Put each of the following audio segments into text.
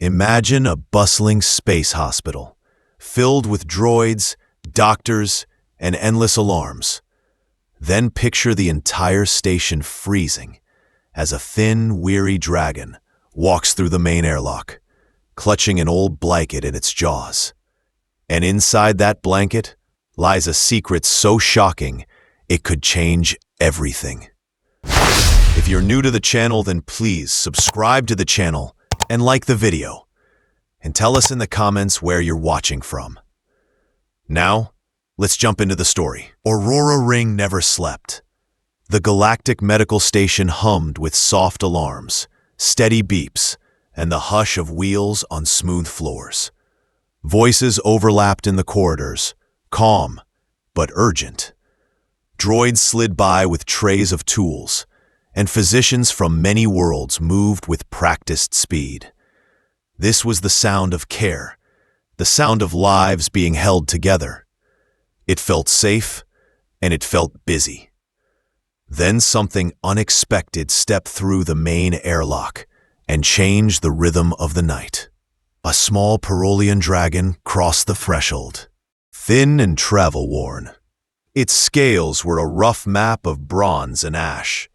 Imagine a bustling space hospital, filled with droids, doctors, and endless alarms. Then picture the entire station freezing as a thin, weary dragon walks through the main airlock, clutching an old blanket in its jaws. And inside that blanket lies a secret so shocking it could change everything. If you're new to the channel, then please subscribe to the channel and like the video, and tell us in the comments where you're watching from. Now, let's jump into the story. Aurora Ring never slept. The galactic medical station hummed with soft alarms, steady beeps, and the hush of wheels on smooth floors. Voices overlapped in the corridors, calm but urgent. Droids slid by with trays of tools, and physicians from many worlds moved with practiced speed. This was the sound of care, the sound of lives being held together. It felt safe, and it felt busy. Then something unexpected stepped through the main airlock and changed the rhythm of the night. A small Parolian dragon crossed the threshold, thin and travel-worn. Its scales were a rough map of bronze and ash,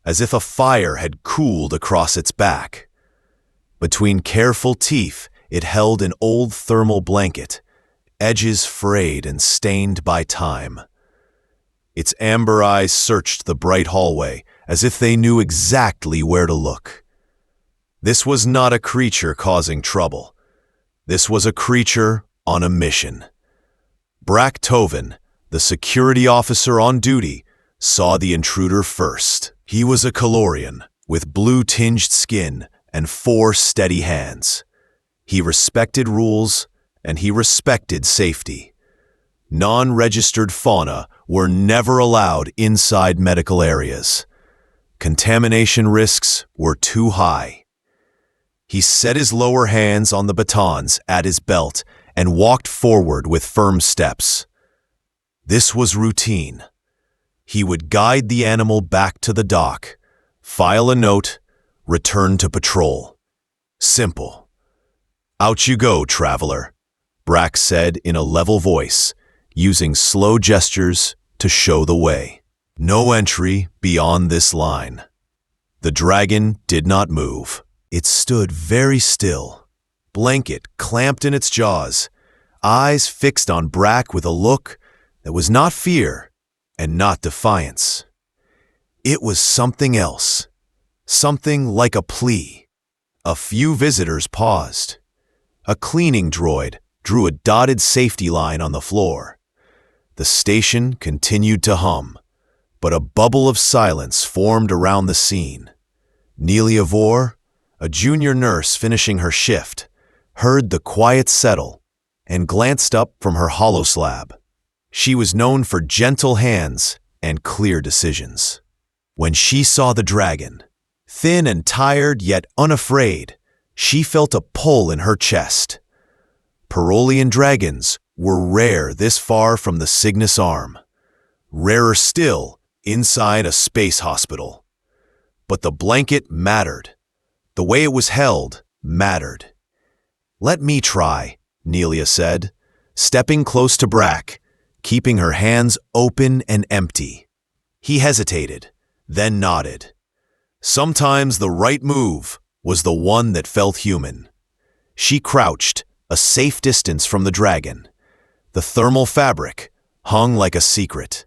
as if a fire had cooled across its back. Between careful teeth, it held an old thermal blanket, edges frayed and stained by time. Its amber eyes searched the bright hallway as if they knew exactly where to look. This was not a creature causing trouble. This was a creature on a mission. Brack Tovin, the security officer on duty, saw the intruder first. He was a Calorian, with blue-tinged skin and 4 steady hands. He respected rules, and he respected safety. Non-registered fauna were never allowed inside medical areas. Contamination risks were too high. He set his lower hands on the batons at his belt and walked forward with firm steps. This was routine. He would guide the animal back to the dock, file a note, return to patrol. Simple. Out you go, traveler, Brack said in a level voice, using slow gestures to show the way. No entry beyond this line. The dragon did not move. It stood very still, blanket clamped in its jaws, eyes fixed on Brack with a look that was not fear and not defiance. It was something else, something like a plea. A few visitors paused. A cleaning droid drew a dotted safety line on the floor. The station continued to hum, but a bubble of silence formed around the scene. Nelia Vore, a junior nurse finishing her shift, heard the quiet settle and glanced up from her holoslab. She was known for gentle hands and clear decisions. When she saw the dragon, thin and tired yet unafraid, she felt a pull in her chest. Parolian dragons were rare this far from the Cygnus Arm. Rarer still inside a space hospital. But the blanket mattered. The way it was held mattered. "Let me try," Nelia said, stepping close to Brack, keeping her hands open and empty. He hesitated, then nodded. Sometimes the right move was the one that felt human. She crouched, a safe distance from the dragon. The thermal fabric hung like a secret.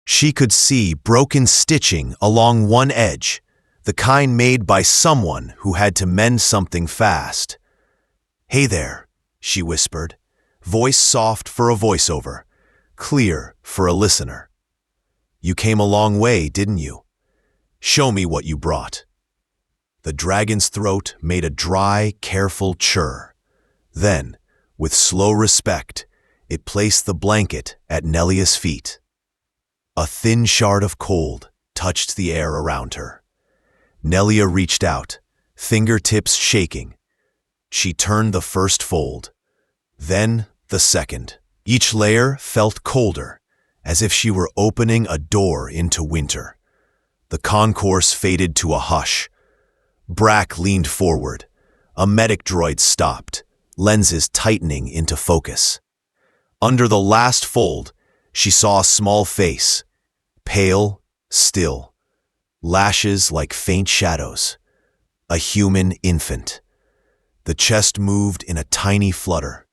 She could see broken stitching along one edge, the kind made by someone who had to mend something fast. "Hey there," she whispered, voice soft for a voiceover, clear for a listener. "You came a long way, didn't you? Show me what you brought." The dragon's throat made a dry, careful churr. Then, with slow respect, it placed the blanket at Nelia's feet. A thin shard of cold touched the air around her. Nelia reached out, fingertips shaking. She turned the first fold, then the second. Each layer felt colder, as if she were opening a door into winter. The concourse faded to a hush. Brack leaned forward, A medic droid stopped, lenses tightening into focus. Under the last fold, she saw a small face, pale, still, lashes like faint shadows. A human infant. The chest moved in a tiny flutter.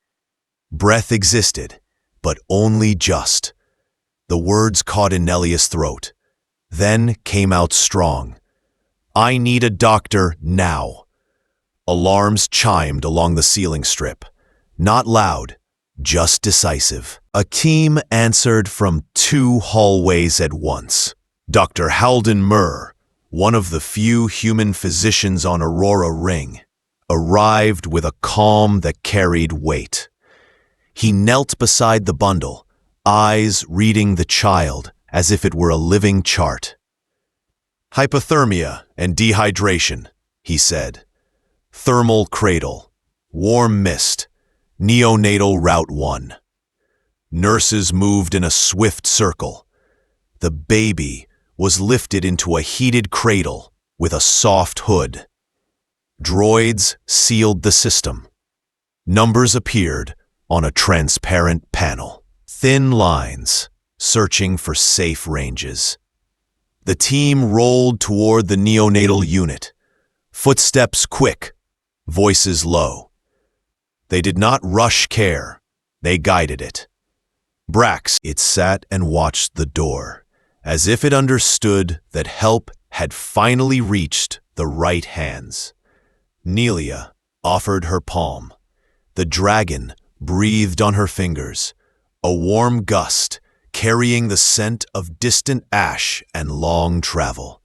Breath existed, but only just. The words caught in Nelia's throat, then came out strong. "I need a doctor now." Alarms chimed along the ceiling strip. Not loud, just decisive. A team answered from 2 hallways at once. Dr. Halden Murr, one of the few human physicians on Aurora Ring, arrived with a calm that carried weight. He knelt beside the bundle, eyes reading the child as if it were a living chart. "Hypothermia and dehydration," he said. "Thermal cradle, warm mist, neonatal route 1. Nurses moved in a swift circle. The baby was lifted into a heated cradle with a soft hood. Droids sealed the system. Numbers appeared on a transparent panel. Thin lines, searching for safe ranges. The team rolled toward the neonatal unit. Footsteps quick, voices low. They did not rush care, they guided it. Brax, it sat and watched the door, as if it understood that help had finally reached the right hands. Nelia offered her palm. The dragon breathed on her fingers, a warm gust carrying the scent of distant ash and long travel.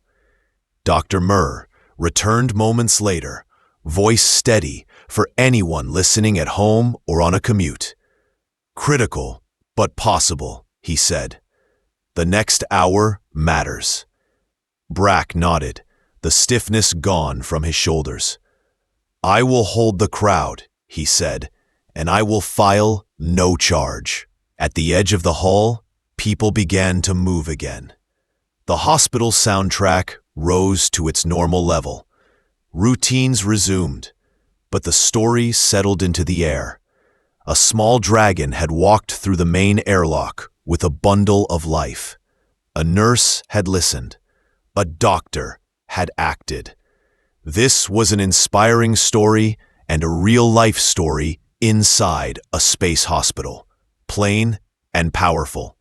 Dr. Murr returned moments later, voice steady for anyone listening at home or on a commute. "Critical, but possible," he said. "The next hour matters." Brack nodded, the stiffness gone from his shoulders. "I will hold the crowd," he said, "and I will file no charge." At the edge of the hall, people began to move again. The hospital soundtrack rose to its normal level. Routines resumed, but the story settled into the air. A small dragon had walked through the main airlock with a bundle of life. A nurse had listened. A doctor had acted. This was an inspiring story and a real-life story inside a space hospital, plain and powerful.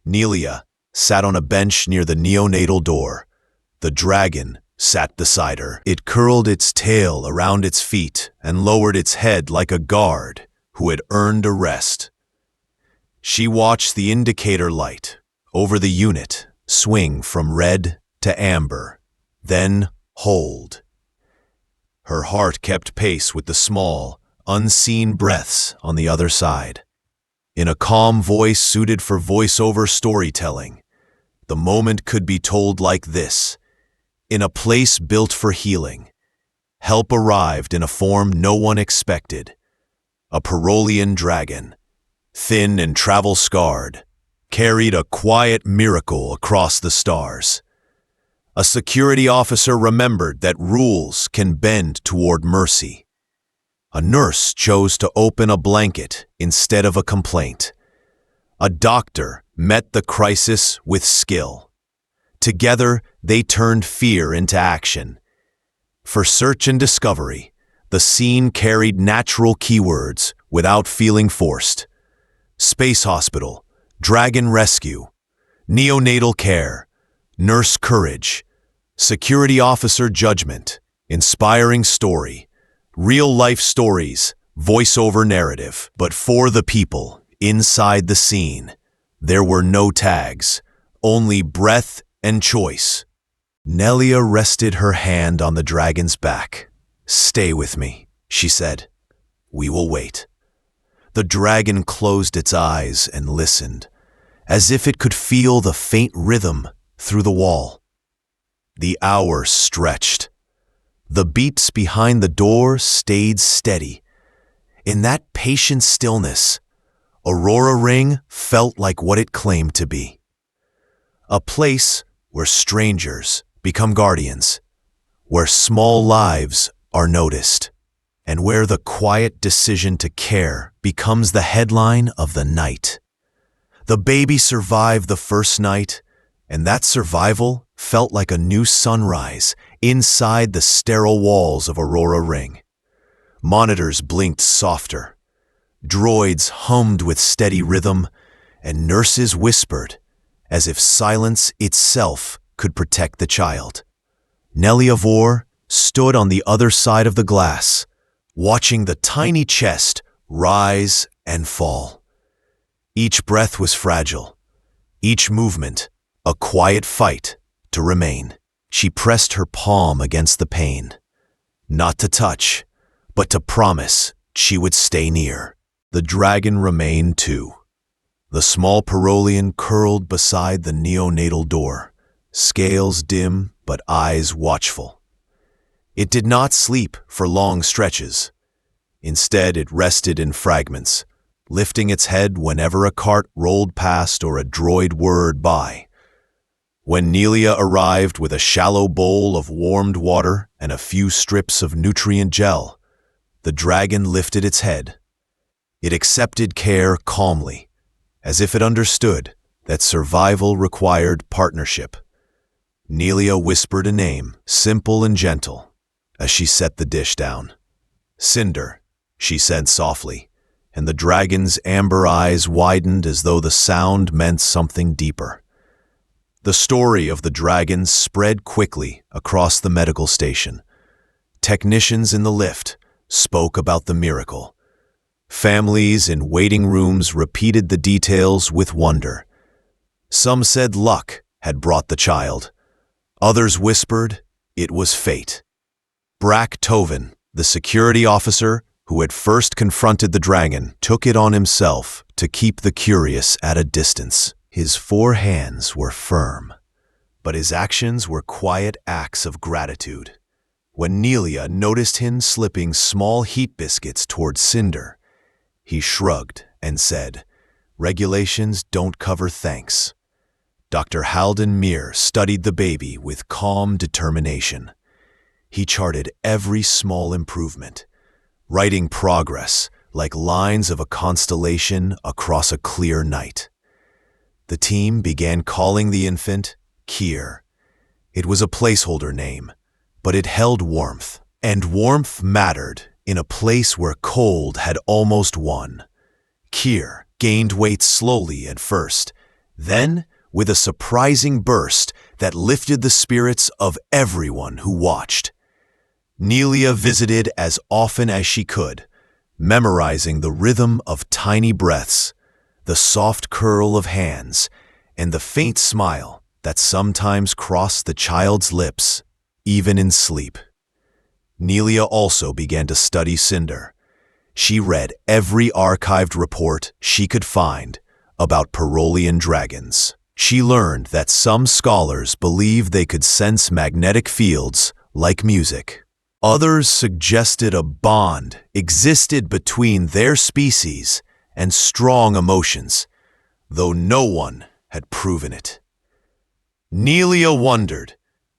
Nelia sat on a bench near the neonatal door. The dragon sat beside her. It curled its tail around its feet and lowered its head like a guard who had earned a rest. She watched the indicator light over the unit swing from red to amber, then hold. Her heart kept pace with the small, unseen breaths on the other side. In a calm voice suited for voiceover storytelling, the moment could be told like this. In a place built for healing, help arrived in a form no one expected. A Perolian dragon, thin and travel-scarred, carried a quiet miracle across the stars. A security officer remembered that rules can bend toward mercy. A nurse chose to open a blanket instead of a complaint. A doctor met the crisis with skill. Together, they turned fear into action. For search and discovery, the scene carried natural keywords without feeling forced. Space hospital, dragon rescue, neonatal care, nurse courage, security officer judgment, inspiring story, real-life stories, voiceover narrative. But for the people inside the scene, there were no tags, only breath and choice. Nelia rested her hand on the dragon's back. "Stay with me," she said. "We will wait." The dragon closed its eyes and listened, as if it could feel the faint rhythm through the wall. The hour stretched. The beats behind the door stayed steady. In that patient stillness, Aurora Ring felt like what it claimed to be. A place where strangers become guardians, where small lives are noticed. and where the quiet decision to care becomes the headline of the night. The baby survived the first night, and that survival felt like a new sunrise inside the sterile walls of Aurora Ring. Monitors blinked softer, droids hummed with steady rhythm, and nurses whispered, as if silence itself could protect the child. Nelia Vore stood on the other side of the glass, watching the tiny chest rise and fall. Each breath was fragile, each movement a quiet fight to remain. She pressed her palm against the pain, not to touch, but to promise she would stay near. The dragon remained too. The small Parolian curled beside the neonatal door, scales dim but eyes watchful. It did not sleep for long stretches. Instead, it rested in fragments, lifting its head whenever a cart rolled past or a droid whirred by. When Nelia arrived with a shallow bowl of warmed water and a few strips of nutrient gel, the dragon lifted its head. It accepted care calmly, as if it understood that survival required partnership. Nelia whispered a name, simple and gentle, as she set the dish down. "Cinder," she said softly, and the dragon's amber eyes widened as though the sound meant something deeper. The story of the dragon spread quickly across the medical station. Technicians in the lift spoke about the miracle. Families in waiting rooms repeated the details with wonder. Some said luck had brought the child. Others whispered it was fate. Brack Tovin, the security officer who had first confronted the dragon, took it on himself to keep the curious at a distance. His 4 hands were firm, but his actions were quiet acts of gratitude. When Nelia noticed him slipping small heat biscuits toward Cinder, he shrugged and said, "Regulations don't cover thanks." Dr. Halden Mir studied the baby with calm determination. He charted every small improvement, writing progress like lines of a constellation across a clear night. The team began calling the infant Kier. It was a placeholder name, but it held warmth, and warmth mattered in a place where cold had almost won. Kier gained weight slowly at first, then with a surprising burst that lifted the spirits of everyone who watched. Nelia visited as often as she could, memorizing the rhythm of tiny breaths, the soft curl of hands, and the faint smile that sometimes crossed the child's lips, even in sleep. Nelia also began to study Cinder. She read every archived report she could find about Parolian dragons. She learned that some scholars believed they could sense magnetic fields like music. Others suggested a bond existed between their species and strong emotions, though no one had proven it. Nelia wondered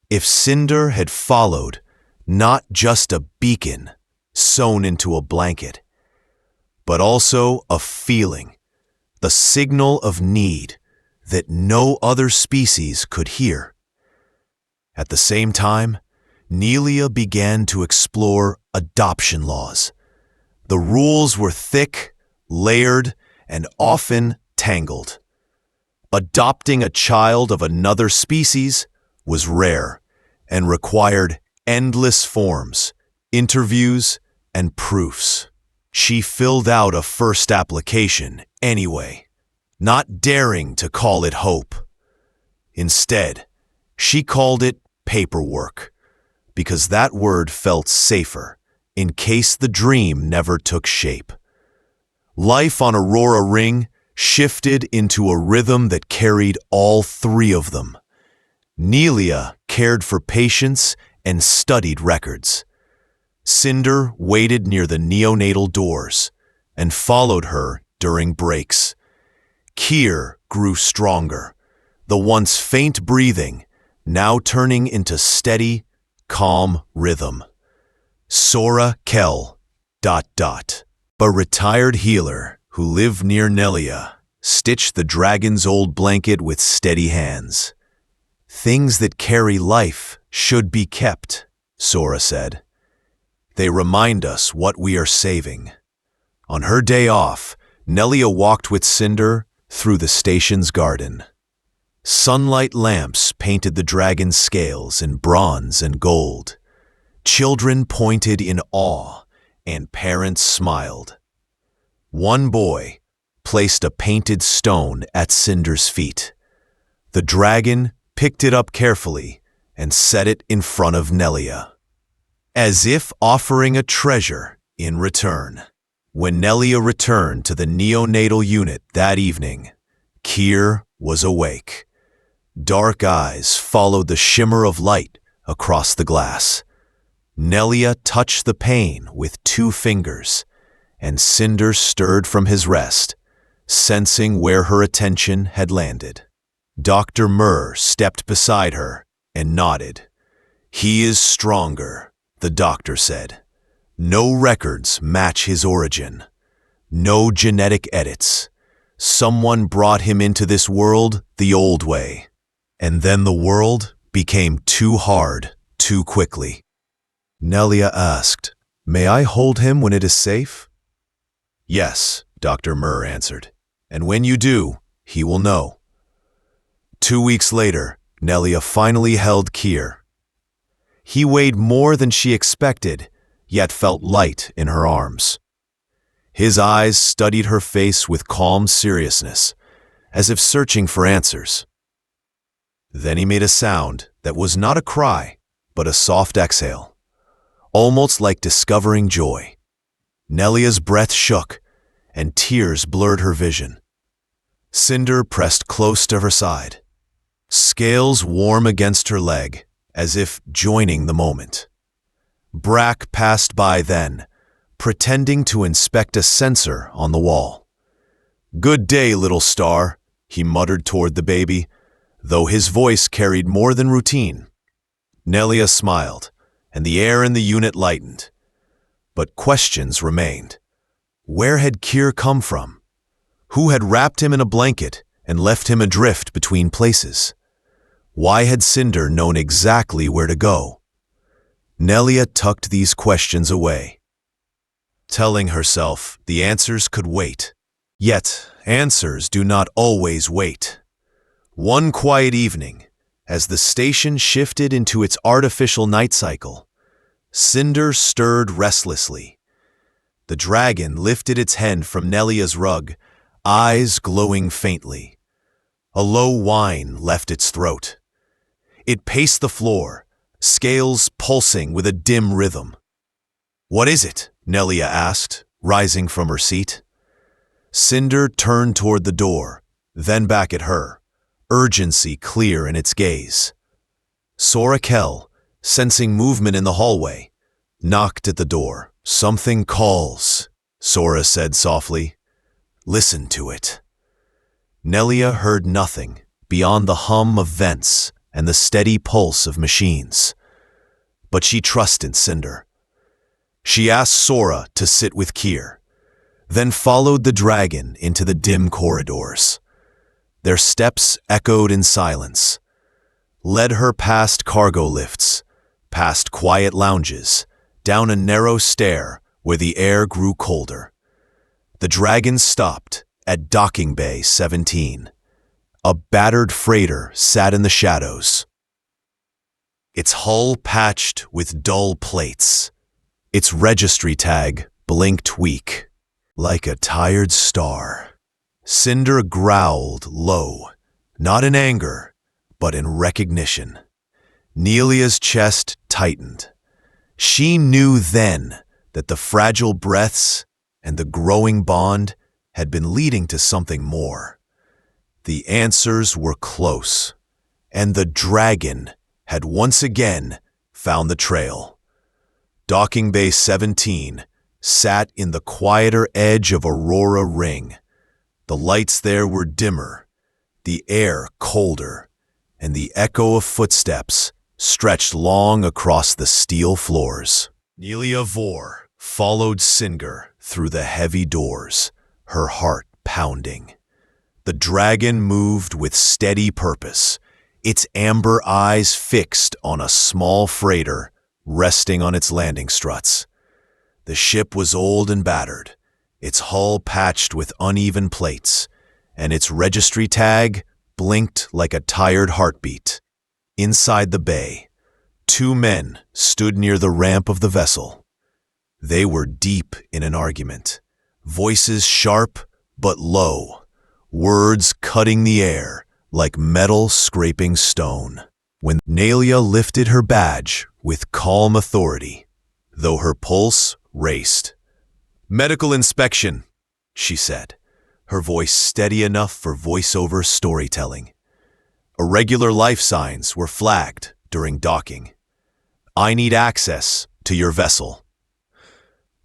if Cinder had followed not just a beacon sewn into a blanket, but also a feeling, the signal of need that no other species could hear. At the same time, Nelia began to explore adoption laws. The rules were thick, layered, and often tangled. Adopting a child of another species was rare and required endless forms, interviews, and proofs. She filled out a first application anyway, not daring to call it hope. Instead, she called it paperwork, because that word felt safer in case the dream never took shape. Life on Aurora Ring shifted into a rhythm that carried all 3 of them. Nelia cared for patients and studied records. Cinder waited near the neonatal doors and followed her during breaks. Kier grew stronger, the once faint breathing now turning into steady, calm rhythm. Sora Kell A retired healer who lived near Nelia stitched the dragon's old blanket with steady hands. Things that carry life should be kept, Sora said. They remind us what we are saving. On her day off, Nelia walked with Cinder through the station's garden. Sunlight lamps painted the dragon's scales in bronze and gold. Children pointed in awe, and parents smiled. One boy placed a painted stone at Cinder's feet. The dragon picked it up carefully and set it in front of Nelia, as if offering a treasure in return. When Nelia returned to the neonatal unit that evening, Kier was awake. Dark eyes followed the shimmer of light across the glass. Nelia touched the pane with 2 fingers, and Cinder stirred from his rest, sensing where her attention had landed. Dr. Murr stepped beside her and nodded. "He is stronger," the doctor said. "No records match his origin. No genetic edits. Someone brought him into this world the old way. And then the world became too hard, too quickly." Nelia asked, "May I hold him when it is safe?" "Yes," Dr. Murr answered. "And when you do, he will know." 2 weeks later, Nelia finally held Kier. He weighed more than she expected, yet felt light in her arms. His eyes studied her face with calm seriousness, as if searching for answers. Then he made a sound that was not a cry, but a soft exhale, almost like discovering joy. Nelia's breath shook, and tears blurred her vision. Cinder pressed close to her side, scales warm against her leg, as if joining the moment. Brack passed by then, pretending to inspect a sensor on the wall. "Good day, little star," he muttered toward the baby, though his voice carried more than routine. Nelia smiled, and the air in the unit lightened. But questions remained. Where had Kier come from? Who had wrapped him in a blanket and left him adrift between places? Why had Cinder known exactly where to go? Nelia tucked these questions away, telling herself the answers could wait. Yet, answers do not always wait. One quiet evening, as the station shifted into its artificial night cycle, Cinder stirred restlessly. The dragon lifted its head from Nelia's rug, eyes glowing faintly. A low whine left its throat. It paced the floor, scales pulsing with a dim rhythm. "What is it?" Nelia asked, rising from her seat. Cinder turned toward the door, then back at her, urgency clear in its gaze. Sora Kell, sensing movement in the hallway, knocked at the door. "Something calls," Sora said softly. "Listen to it." Nelia heard nothing beyond the hum of vents and the steady pulse of machines. But she trusted Cinder. She asked Sora to sit with Kier, then followed the dragon into the dim corridors. Their steps echoed in silence, led her past cargo lifts, past quiet lounges, down a narrow stair where the air grew colder. The dragon stopped at Docking Bay 17. A battered freighter sat in the shadows, its hull patched with dull plates. Its registry tag blinked weak, like a tired star. Cinder growled low, not in anger, but in recognition. Nelia's chest tightened. She knew then that the fragile breaths and the growing bond had been leading to something more. The answers were close, and the dragon had once again found the trail. Docking Bay 17 sat in the quieter edge of Aurora Ring. The lights there were dimmer, the air colder, and the echo of footsteps stretched long across the steel floors. Nelia Vor followed Singer through the heavy doors, her heart pounding. The dragon moved with steady purpose, its amber eyes fixed on a small freighter resting on its landing struts. The ship was old and battered, its hull patched with uneven plates, and its registry tag blinked like a tired heartbeat. Inside the bay, two men stood near the ramp of the vessel. They were deep in an argument, voices sharp but low, words cutting the air like metal scraping stone. When Nelia lifted her badge with calm authority, though her pulse raced. "Medical inspection," she said, her voice steady enough for voiceover storytelling. Irregular life signs were flagged during docking. "I need access to your vessel."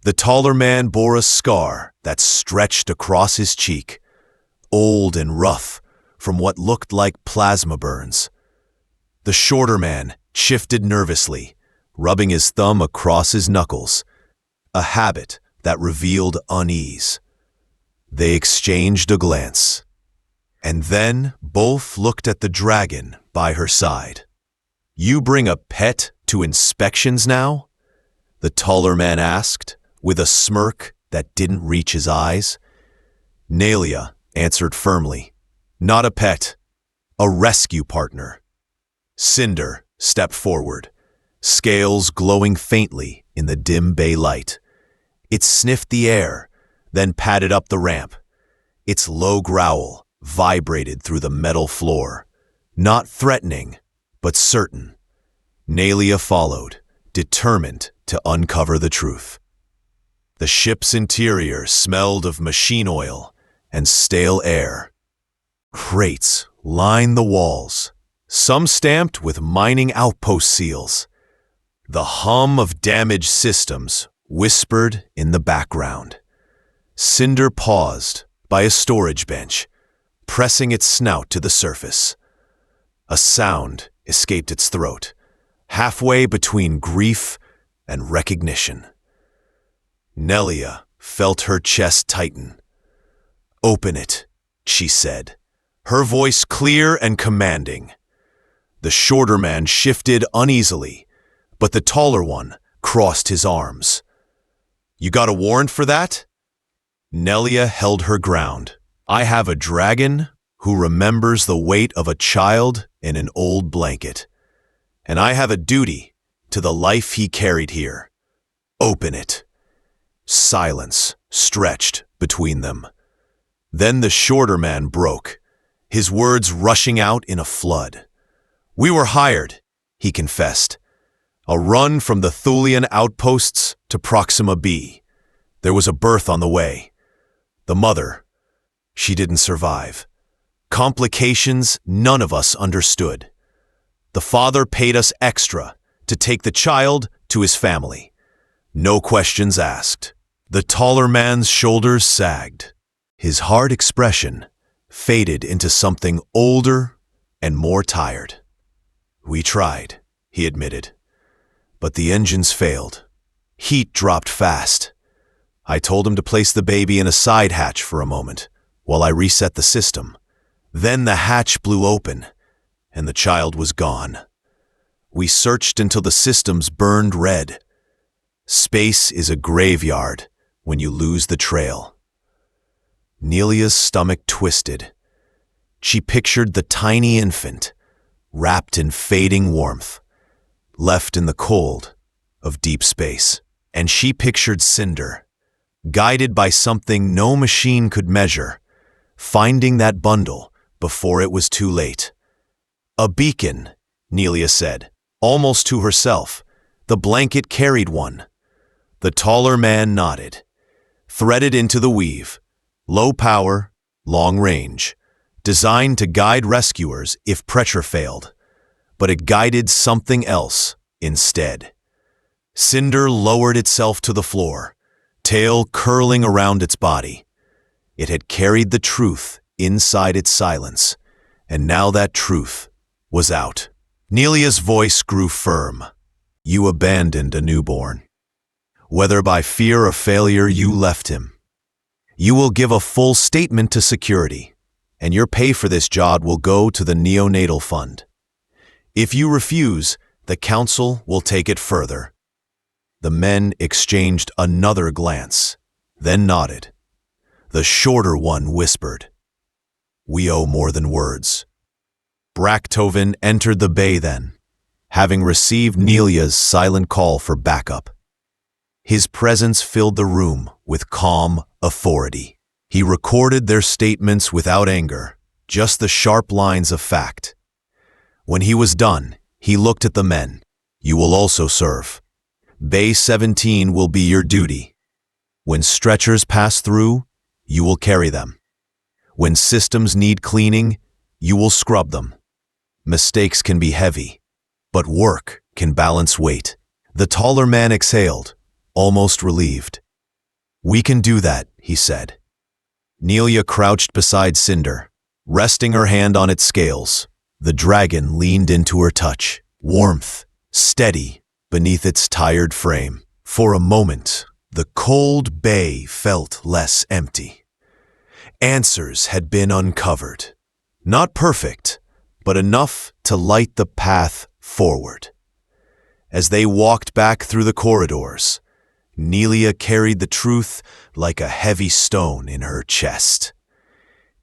The taller man bore a scar that stretched across his cheek, old and rough from what looked like plasma burns. The shorter man shifted nervously, rubbing his thumb across his knuckles, a habit that revealed unease. They exchanged a glance, and then both looked at the dragon by her side. "You bring a pet to inspections now?" the taller man asked, with a smirk that didn't reach his eyes. Nelia answered firmly, "Not a pet, a rescue partner." Cinder stepped forward, scales glowing faintly in the dim bay light. It sniffed the air, then padded up the ramp. Its low growl vibrated through the metal floor, not threatening, but certain. Nelia followed, determined to uncover the truth. The ship's interior smelled of machine oil and stale air. Crates lined the walls, some stamped with mining outpost seals. The hum of damaged systems whispered in the background. Cinder paused by a storage bench, pressing its snout to the surface. A sound escaped its throat, halfway between grief and recognition. Nelia felt her chest tighten. "Open it," she said, her voice clear and commanding. The shorter man shifted uneasily, but the taller one crossed his arms. "You got a warrant for that?" Nelia held her ground. "I have a dragon who remembers the weight of a child in an old blanket, and I have a duty to the life he carried here. Open it." Silence stretched between them. Then the shorter man broke, his words rushing out in a flood. "We were hired," he confessed. "A run from the Thulian outposts to Proxima B. There was a birth on the way. The mother, she didn't survive. Complications none of us understood. The father paid us extra to take the child to his family. No questions asked." The taller man's shoulders sagged. His hard expression faded into something older and more tired. "We tried," he admitted, "but the engines failed. Heat dropped fast. I told him to place the baby in a side hatch for a moment while I reset the system. Then the hatch blew open, and the child was gone. We searched until the systems burned red. Space is a graveyard when you lose the trail." Nelia's stomach twisted. She pictured the tiny infant, wrapped in fading warmth, left in the cold of deep space. And she pictured Cinder, guided by something no machine could measure, finding that bundle before it was too late. "A beacon," Nelia said, almost to herself. "The blanket carried one." The taller man nodded. Threaded into the weave, low power, long range, designed to guide rescuers if pressure failed, but it guided something else instead. Cinder lowered itself to the floor, tail curling around its body. It had carried the truth inside its silence, and now that truth was out. Nelia's voice grew firm. "You abandoned a newborn. Whether by fear or failure you left him. You will give a full statement to security, and your pay for this job will go to the neonatal fund. If you refuse, the council will take it further. The men exchanged another glance, then nodded. The shorter one whispered, "We owe more than words." Bracktoven entered the bay then, having received Nelia's silent call for backup. His presence filled the room with calm authority. He recorded their statements without anger, just the sharp lines of fact. When he was done, he looked at the men. "You will also serve. Bay 17 will be your duty. When stretchers pass through, you will carry them. When systems need cleaning, you will scrub them. Mistakes can be heavy, but work can balance weight." The taller man exhaled, almost relieved. "We can do that," he said. Nelia crouched beside Cinder, resting her hand on its scales. The dragon leaned into her touch, warmth, steady, beneath its tired frame. For a moment, the cold bay felt less empty. Answers had been uncovered. Not perfect, but enough to light the path forward. As they walked back through the corridors, Nelia carried the truth like a heavy stone in her chest.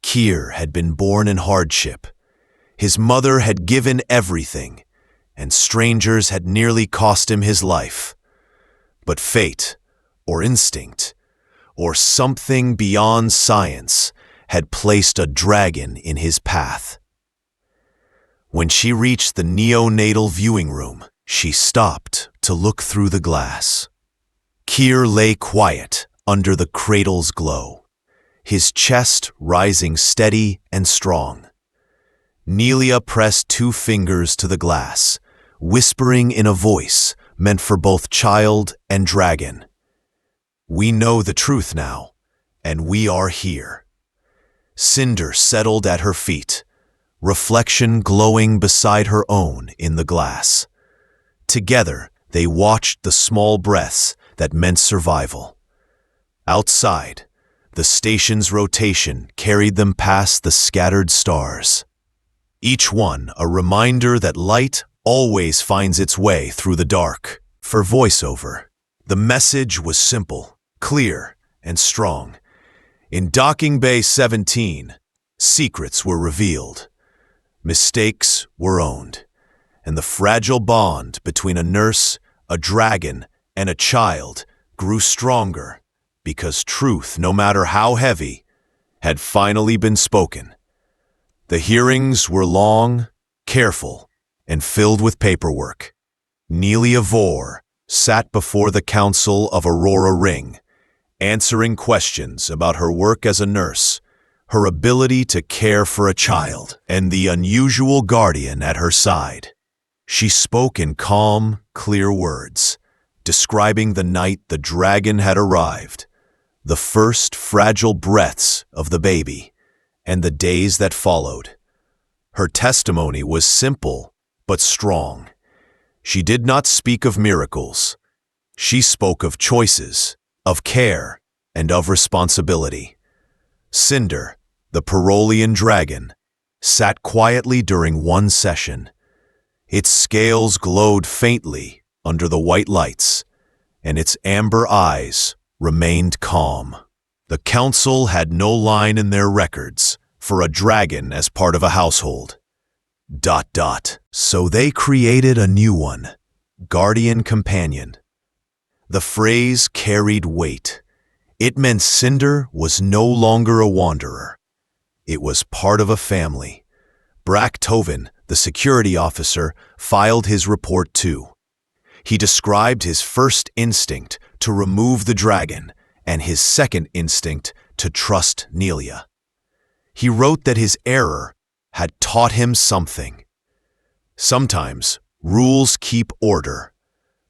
Kier had been born in hardship. His mother had given everything, and strangers had nearly cost him his life. But fate, or instinct, or something beyond science had placed a dragon in his path. When she reached the neonatal viewing room, she stopped to look through the glass. Kier lay quiet under the cradle's glow, his chest rising steady and strong. Nelia pressed 2 fingers to the glass, whispering in a voice meant for both child and dragon. "We know the truth now, and we are here." Cinder settled at her feet, reflection glowing beside her own in the glass. Together, they watched the small breaths that meant survival. Outside, the station's rotation carried them past the scattered stars. Each one a reminder that light always finds its way through the dark. For voiceover, the message was simple, clear, and strong. In Docking Bay 17, secrets were revealed. Mistakes were owned. And the fragile bond between a nurse, a dragon, and a child grew stronger because truth, no matter how heavy, had finally been spoken. The hearings were long, careful, and filled with paperwork. Nelia Vore sat before the Council of Aurora Ring, answering questions about her work as a nurse, her ability to care for a child, and the unusual guardian at her side. She spoke in calm, clear words, describing the night the dragon had arrived, the first fragile breaths of the baby, and the days that followed. Her testimony was simple but strong. She did not speak of miracles. She spoke of choices, of care, and of responsibility. Cinder, the Perolean dragon, sat quietly during one session. Its scales glowed faintly under the white lights, and its amber eyes remained calm. The council had no line in their records for a dragon as part of a household. ... So they created a new one, Guardian Companion. The phrase carried weight. It meant Cinder was no longer a wanderer. It was part of a family. Bracktoven, the security officer, filed his report too. He described his first instinct to remove the dragon and his second instinct to trust Nelia. He wrote that his error had taught him something. Sometimes rules keep order,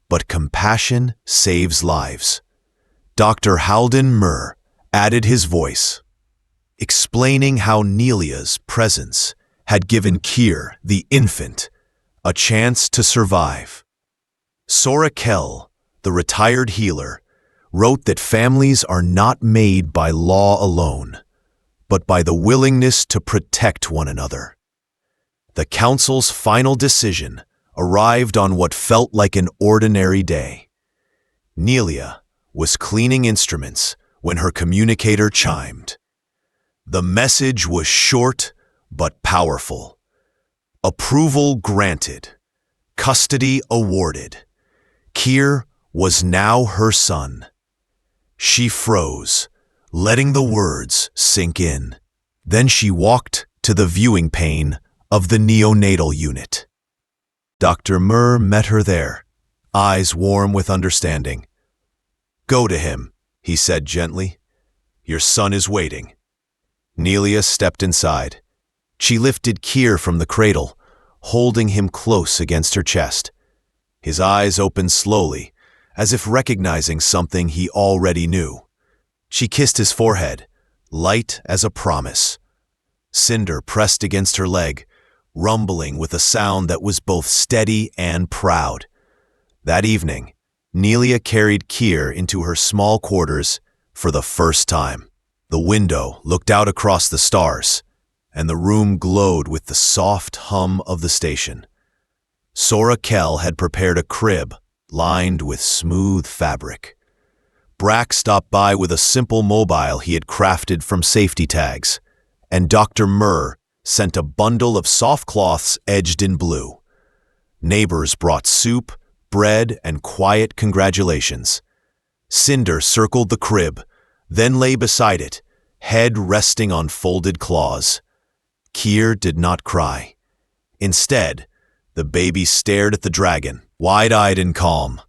but compassion saves lives. Dr. Halden Murr added his voice, explaining how Nelia's presence had given Kier, the infant, a chance to survive. Sora Kell, the retired healer, wrote that families are not made by law alone, but by the willingness to protect one another. The council's final decision arrived on what felt like an ordinary day. Nelia was cleaning instruments when her communicator chimed. The message was short but powerful. Approval granted. Custody awarded. Kier was now her son. She froze, letting the words sink in. Then she walked to the viewing pane of the neonatal unit. Dr. Murr met her there, eyes warm with understanding. "Go to him," he said gently. "Your son is waiting." Nelia stepped inside. She lifted Kier from the cradle, holding him close against her chest. His eyes opened slowly, as if recognizing something he already knew. She kissed his forehead, light as a promise. Cinder pressed against her leg, rumbling with a sound that was both steady and proud. That evening, Nelia carried Kier into her small quarters for the first time. The window looked out across the stars, and the room glowed with the soft hum of the station. Sora Kell had prepared a crib lined with smooth fabric. Brack stopped by with a simple mobile he had crafted from safety tags, and Dr. Murr sent a bundle of soft cloths edged in blue. Neighbors brought soup, bread, and quiet congratulations. Cinder circled the crib, then lay beside it, head resting on folded claws. Kier did not cry. Instead, the baby stared at the dragon, wide-eyed and calm.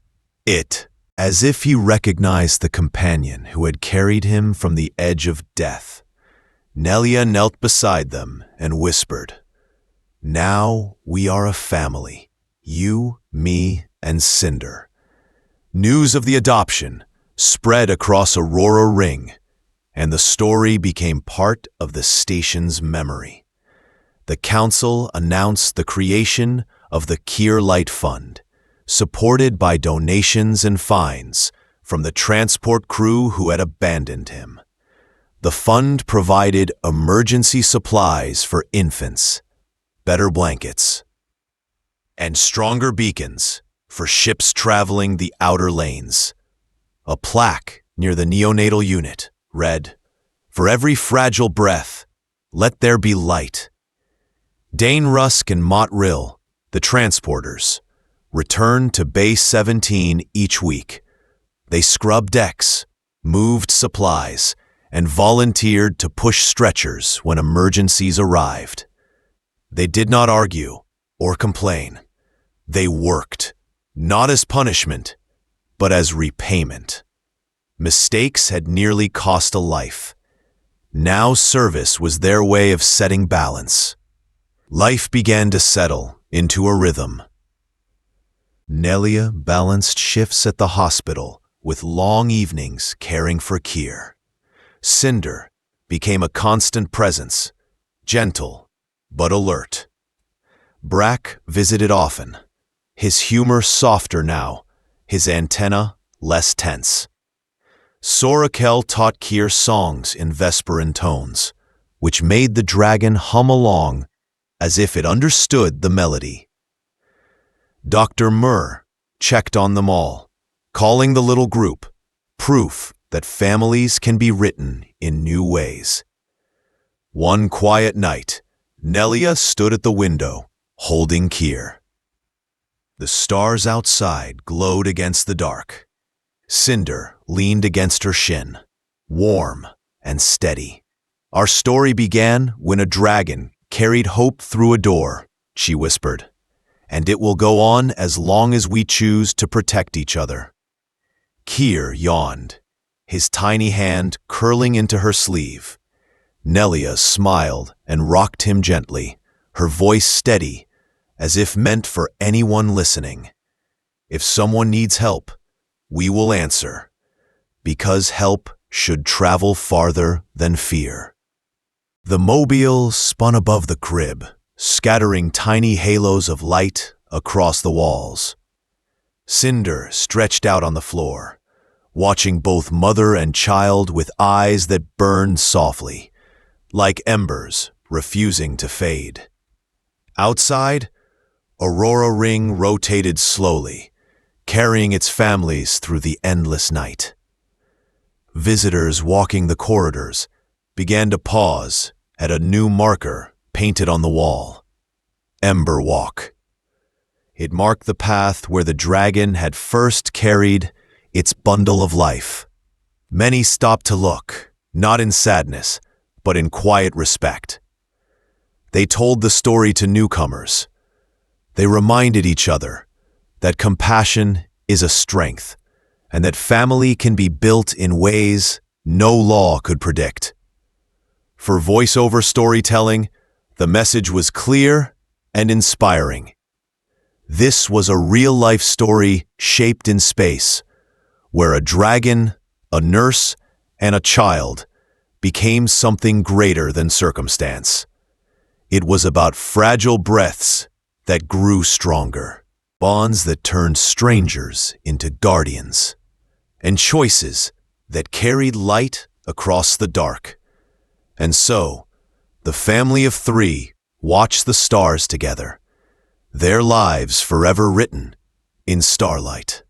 It, as if he recognized the companion who had carried him from the edge of death. Nelia knelt beside them and whispered, "Now we are a family, you, me, and Cinder." News of the adoption spread across Aurora Ring, and the story became part of the station's memory. The council announced the creation of the Kier Light Fund, supported by donations and fines from the transport crew who had abandoned him. The fund provided emergency supplies for infants, better blankets, and stronger beacons for ships traveling the outer lanes. A plaque near the neonatal unit read, "For every fragile breath, let there be light." Dane Rusk and Mott Rill, the transporters, returned to Base 17 each week. They scrubbed decks, moved supplies, and volunteered to push stretchers when emergencies arrived. They did not argue or complain. They worked, not as punishment, but as repayment. Mistakes had nearly cost a life. Now service was their way of setting balance. Life began to settle into a rhythm. Nelia balanced shifts at the hospital with long evenings caring for Kier. Cinder became a constant presence, gentle but alert. Brack visited often, his humor softer now, his antenna less tense. Sora Kell taught Kier songs in Vesperan tones, which made the dragon hum along as if it understood the melody. Dr. Murr checked on them all, calling the little group proof that families can be written in new ways. One quiet night, Nelia stood at the window, holding Kier. The stars outside glowed against the dark. Cinder leaned against her shin, warm and steady. "Our story began when a dragon carried hope through a door," she whispered, "and it will go on as long as we choose to protect each other." Kier yawned, his tiny hand curling into her sleeve. Nelia smiled and rocked him gently, her voice steady, as if meant for anyone listening. "If someone needs help, we will answer, because help should travel farther than fear." The mobile spun above the crib, scattering tiny halos of light across the walls. Cinder stretched out on the floor, watching both mother and child with eyes that burned softly, like embers refusing to fade. Outside, Aurora Ring rotated slowly, carrying its families through the endless night. Visitors walking the corridors began to pause at a new marker painted on the wall. Ember Walk. It marked the path where the dragon had first carried its bundle of life. Many stopped to look, not in sadness, but in quiet respect. They told the story to newcomers. They reminded each other that compassion is a strength, and that family can be built in ways no law could predict. For voiceover storytelling, the message was clear and inspiring. This was a real-life story shaped in space, where a dragon, a nurse, and a child became something greater than circumstance. It was about fragile breaths that grew stronger, bonds that turned strangers into guardians, and choices that carried light across the dark. And so, the family of three watched the stars together, their lives forever written in starlight.